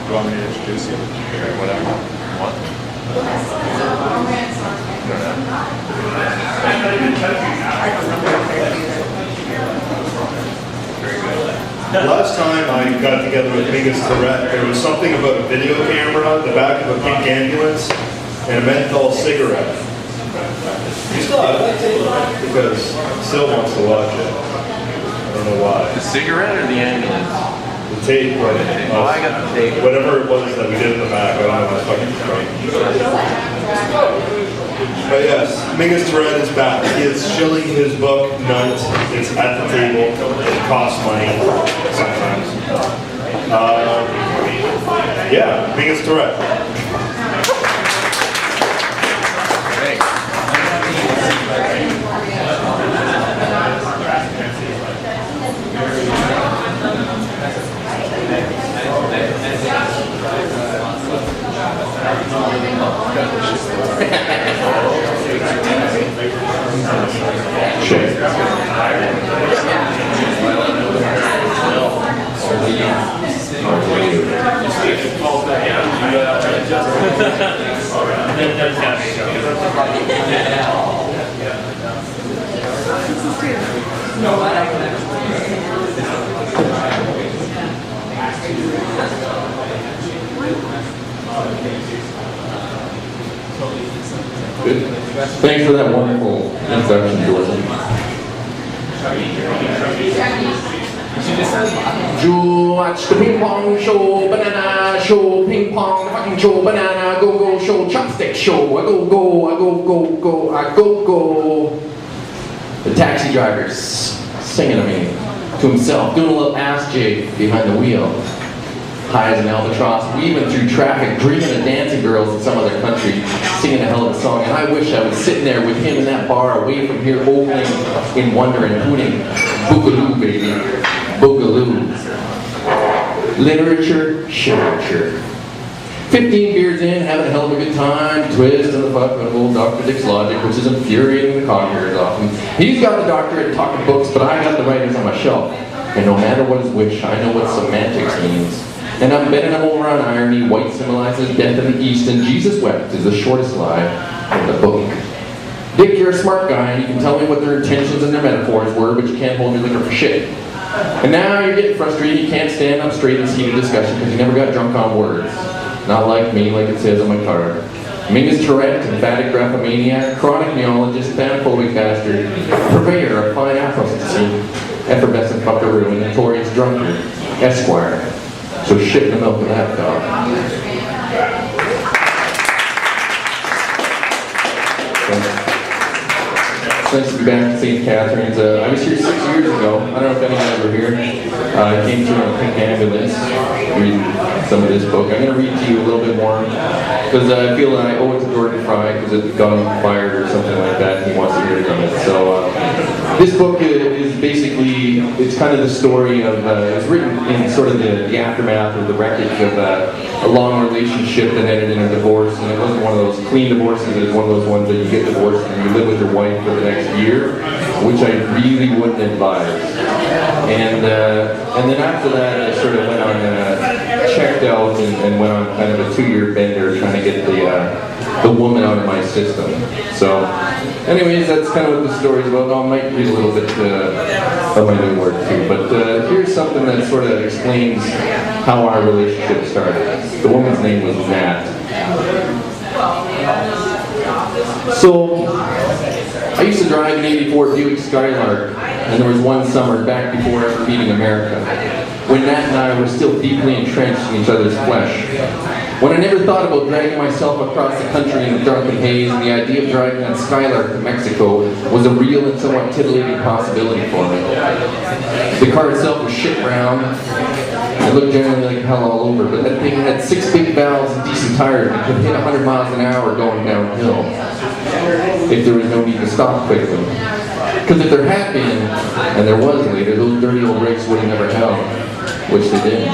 you want me to introduce you? Or whatever. What? Last time I got together with Mingus Tourette, there was something about a video camera, the back of a pink ambulance, and a menthol cigarette. You still have that? Because still wants to watch it. I don't know why. The cigarette or the ambulance? The tape, right? Oh, I got the tape. Whatever it was that we did in the back, I don't know what's fucking strange. But yes, Mingus Tourette is back. He is shilling his book, Nunt. It's at the table. It costs money sometimes. Yeah, Mingus Tourette. Good. Thanks for that wonderful introduction, Jordan. Watch the ping pong show, banana show, ping pong, fucking show, banana, go go show, chopstick show, I go go, I go go go, I go go. The taxi driver's singing to me, to himself, doing a little ass jig behind the wheel. High as an albatross, weaving through traffic, dreaming of dancing girls in some other country, singing a hell of a song. And I wish I was sitting there with him in that bar, away from here, ogling in wonder and hooting. Boogaloo, baby. Boogaloo. Literature, shirature. 15 beers in, having a hell of a good time, twist in the fuck with old Dr. Dick's logic, which is infuriating the conquerors often. He's got the doctorate talking books, but I got the writings on my shelf. And no matter what his wish, I know what semantics means. And I'm betting him over on irony. White symbolizes death in the East, and Jesus wept is the shortest lie in the book. Dick, you're a smart guy, and you can tell me what their intentions and their metaphors were, but you can't hold your liquor for shit. And now you're getting frustrated, you can't stand up straight in heated discussion because you never got drunk on words. Not like me, like it says on my card. Mingus Tourette, emphatic graphomaniac, chronic neologist, panophobic bastard, purveyor of fine afro-scene, effervescent buckaroo, and notorious drunkard, Esquire. So shit in the milk of that dog. It's nice to be back at St. Catharines. I was here 6 years ago. I don't know if anyone ever here. I came through on a pink ambulance, reading some of this book. I'm going to read to you a little bit more because I feel I owe it to Gordon Fry because it got him fired or something like that, and he wants to hear from it. So this book is basically, it's kind of the story of, it's written in sort of the aftermath or the wreckage of a long relationship that ended in a divorce, and it wasn't one of those clean divorces, it was one of those ones that you get divorced and you live with your wife for the next year, which I really wouldn't advise. And then after that, I sort of went on, checked out and went on kind of a 2-year bender trying to get the woman out of my system. So, anyways, that's kind of what the story's about. I might read a little bit of my new work too, but here's something that sort of explains how our relationship started. The woman's name was Nat. So, I used to drive an '84 Buick Skylark, and there was one summer back before ever meeting America, when Nat and I were still deeply entrenched in each other's flesh. When I never thought about dragging myself across the country in the drunken haze, and the idea of driving that Skylark to Mexico was a real and somewhat titillating possibility for me. The car itself was shit brown. It looked generally like hell all over, but that thing had 6 big valves and decent tires and could hit 100 miles an hour going downhill, if there was no need to stop quickly. Because if there had been, and there was later, those dirty old brakes would have never held, which they didn't.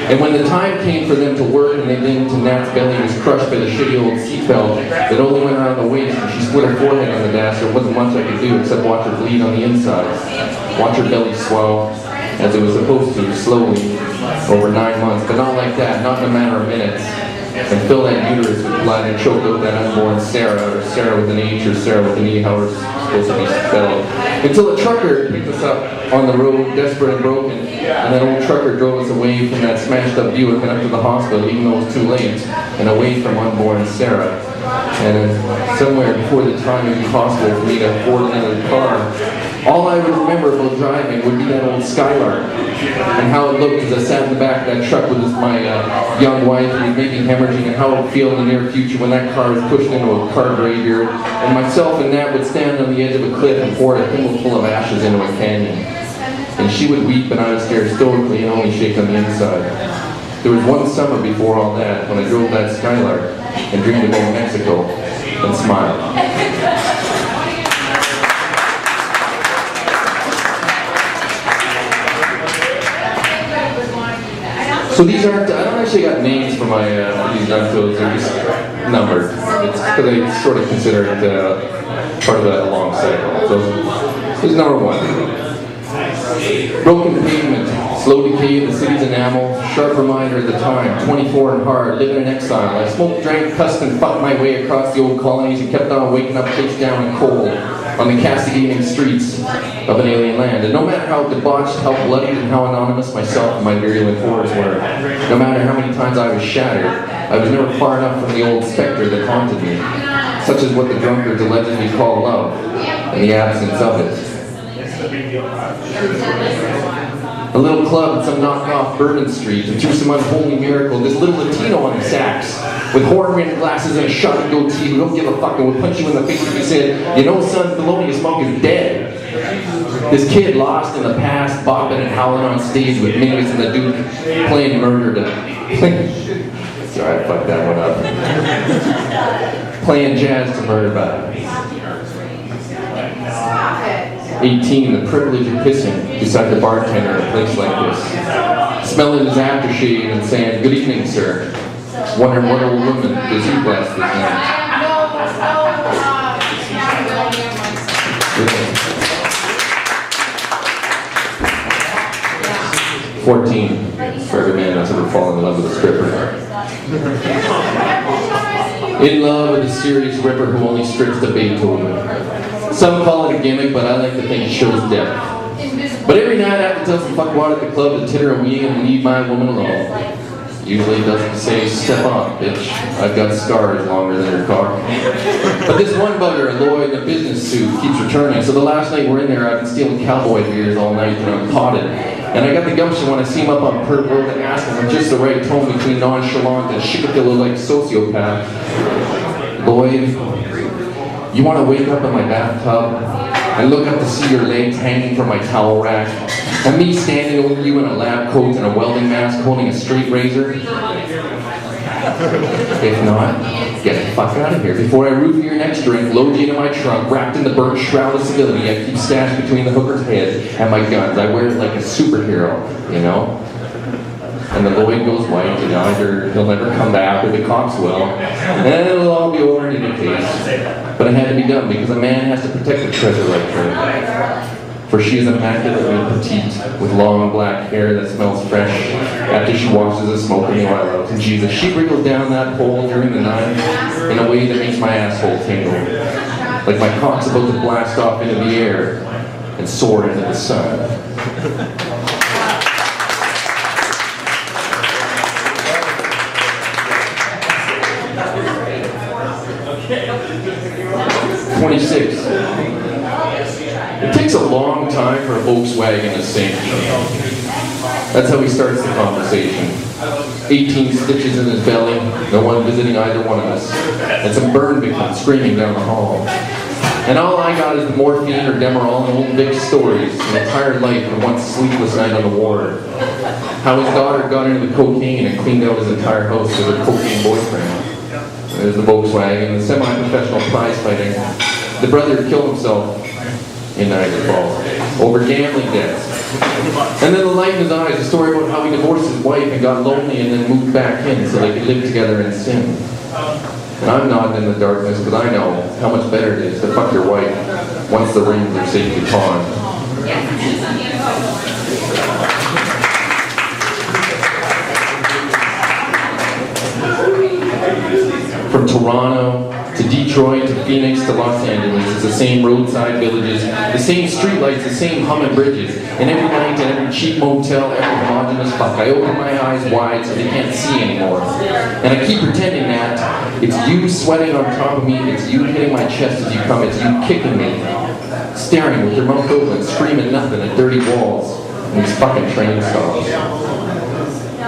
And when the time came for them to work and they didn't, and Nat's belly was crushed by the shitty old seatbelt that only went around the waist, and she split her forehead on the dash, there wasn't much I could do except watch her bleed on the inside. Watch her belly swell, as it was supposed to, slowly, over 9 months, but not like that, not in a matter of minutes. And fill that uterus with blood and choke out that unborn Sarah, or Sarah with an H, or Sarah with an E, however it's supposed to be spelled. Until a trucker picked us up on the road, desperate and broken, and that old trucker drove us away from that smashed up Buick and up to the hospital, even though it was too late, and away from unborn Sarah. And somewhere before the time it would be possible for me to afford another car, all I would remember about driving would be that old Skylark, and how it looked as I sat in the back of that truck with my young wife who was maybe hemorrhaging, and how it would feel in the near future when that car was pushed into a car graveyard, and myself and Nat would stand on the edge of a cliff and pour a thimble full of ashes into a canyon. And she would weep and I would stare stoically and only shake on the inside. There was one summer before all that when I drove that Skylark and dreamed about Mexico and smiled. So these aren't, I don't actually got names for my these gun fields, they're just numbered. It's because I sort of consider it part of a long cycle. So here's number 1. Broken pavement, slow decay in the city's enamel, sharp reminder at the time, 24 and hard, living in exile. I smoked, drank, cussed, and fucked my way across the old colonies and kept on waking up face down and cold on the castigating streets of an alien land. And no matter how debauched, how bloodied, and how anonymous myself and my virulent horrors were, no matter how many times I was shattered, I was never far enough from the old specter that haunted me, such as what the drunkards allegedly call love, and the absence of it. A little club at some knockoff Bourbon Street, and through some unholy miracle, this little Latino on the sax, with horn-rimmed glasses and a shotty goatee, who don't give a fuck and will punch you in the face if you said, "You know, son, Thelonious Monk is dead." This kid lost in the past, bopping and howling on stage with Mingus and the Duke, playing murder to... Sorry, I fucked that one up. Playing jazz to murder by 18, the privilege of pissing beside the bartender in a place like this. Smelling his aftershave and saying, "Good evening, sir." Wondering what old woman does he bless this night. 14, for every man that's ever fallen in love with a stripper. In love with a serious ripper who only strips to Beethoven. Some call it a gimmick, but I like to think it shows depth. But every night I have to tell some fuckwad at the club to titter a wee and leave my woman alone. Usually it doesn't say, "Step on, bitch. I've got scars longer than your cock." But this one bugger, a lawyer in a business suit, keeps returning. So the last night we're in there, I've been stealing cowboy beers all night and I'm potted. And I got the gumption when I see him up on Perp Road to ask him in just the right tone between nonchalant and shikadilla-like sociopath. "Lloyd, you want to wake up in my bathtub and look up to see your legs hanging from my towel rack, and me standing over you in a lab coat and a welding mask holding a straight razor? If not, get the fuck out of here before I root your next drink, load you into my trunk, wrapped in the burnt shroud of civility I keep stashed between the hooker's head and my guns. I wear it like a superhero, you know?" And the Lloyd goes white, and either he'll never come back or the cops will, and it'll all be over in any case. But it had to be done because a man has to protect a treasure like her. For she is immaculately petite, with long black hair that smells fresh after she washes the smoking oil out. And Jesus, she wriggles down that pole during the night in a way that makes my asshole tingle, like my cock's about to blast off into the air and soar into the sun. '26. It takes a long time for a Volkswagen to sink. That's how he starts the conversation. 18 stitches in his belly, no one visiting either one of us, and some burn victims screaming down the hall. And all I got is the morphine or Demerol and old Vic's stories, an entire life and one sleepless night on the ward. How his daughter got into the cocaine and cleaned out his entire house with her cocaine boyfriend. There's the Volkswagen, the semi-professional prize fighting. The brother killed himself in Niagara Falls over gambling debts. And then the light in his eyes, a story about how he divorced his wife and got lonely and then moved back in so they could live together in sin. And I'm nodding in the darkness because I know how much better it is to fuck your wife once the rings are safely pawned. Toronto, to Detroit, to Phoenix, to Los Angeles. It's the same roadside villages, the same streetlights, the same humming bridges. And every night at every cheap motel, every homogenous fuck, I open my eyes wide so they can't see anymore. And I keep pretending that it's you sweating on top of me, it's you hitting my chest as you come, it's you kicking me, staring with your mouth open, screaming nothing at dirty walls and these fucking train stops.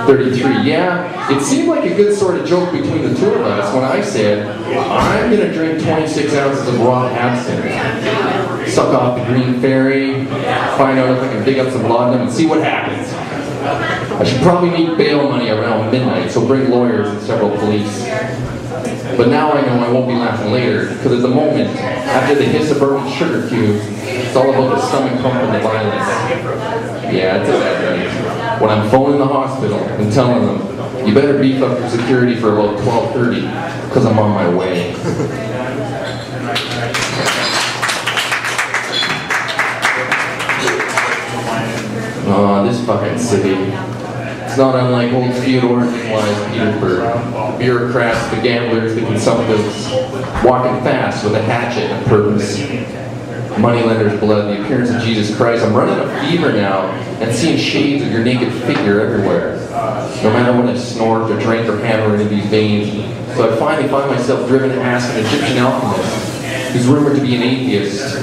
33. Yeah, it seemed like a good sort of joke between the two of us when I said, I'm going to drink 26 ounces of raw absinthe, suck off the Green Ferry, find out if I can dig up some laudanum and see what happens. I should probably need bail money around midnight, so bring lawyers and several police. But now I know I won't be laughing later, because at the moment, after the hiss of burning sugar cubes, it's all about the stomach pump and the violence. Yeah, it's a bad night. When I'm phoning the hospital and telling them, you better beef up your security for about 12:30, because I'm on my way. Oh, this fucking city. It's not unlike old Theodore Nicolai's Petersburg. Bureaucrats, the gamblers, the consumptives, walking fast with a hatchet and a purpose. Moneylender's blood, the appearance of Jesus Christ. I'm running a fever now and seeing shades of your naked figure everywhere. No matter what I snort or drink or hammer into these veins. So I finally find myself driven to ask an Egyptian alchemist, who's rumored to be an atheist,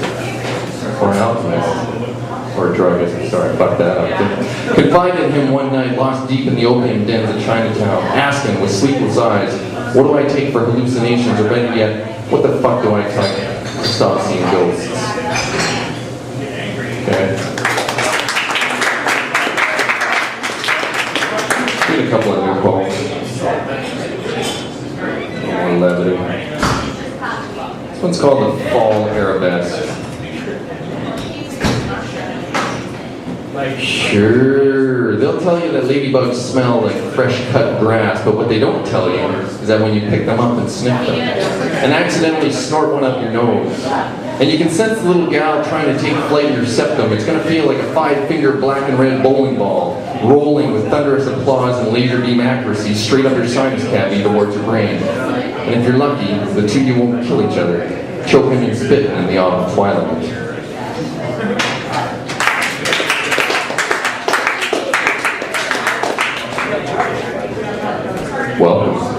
or an alchemist, or a druggist. Sorry, fuck that up. Confided in him one night, lost deep in the opium dens of Chinatown, asking with sleepless eyes, what do I take for hallucinations, or better yet, what the fuck do I take to stop seeing ghosts? Okay. Read a couple of new poems. More levity. This one's called The Fall Arabesque. Sure, they'll tell you that ladybugs smell like fresh cut grass, but what they don't tell you is that when you pick them up and sniff them, and accidentally snort one up your nose, and you can sense the little gal trying to take flight in your septum, it's going to feel like a 5-finger black and red bowling ball, rolling with thunderous applause and laser beam accuracy straight up your sinus cavity towards your brain. And if you're lucky, the two of you won't kill each other, choking and spitting in the autumn twilight. Welcome.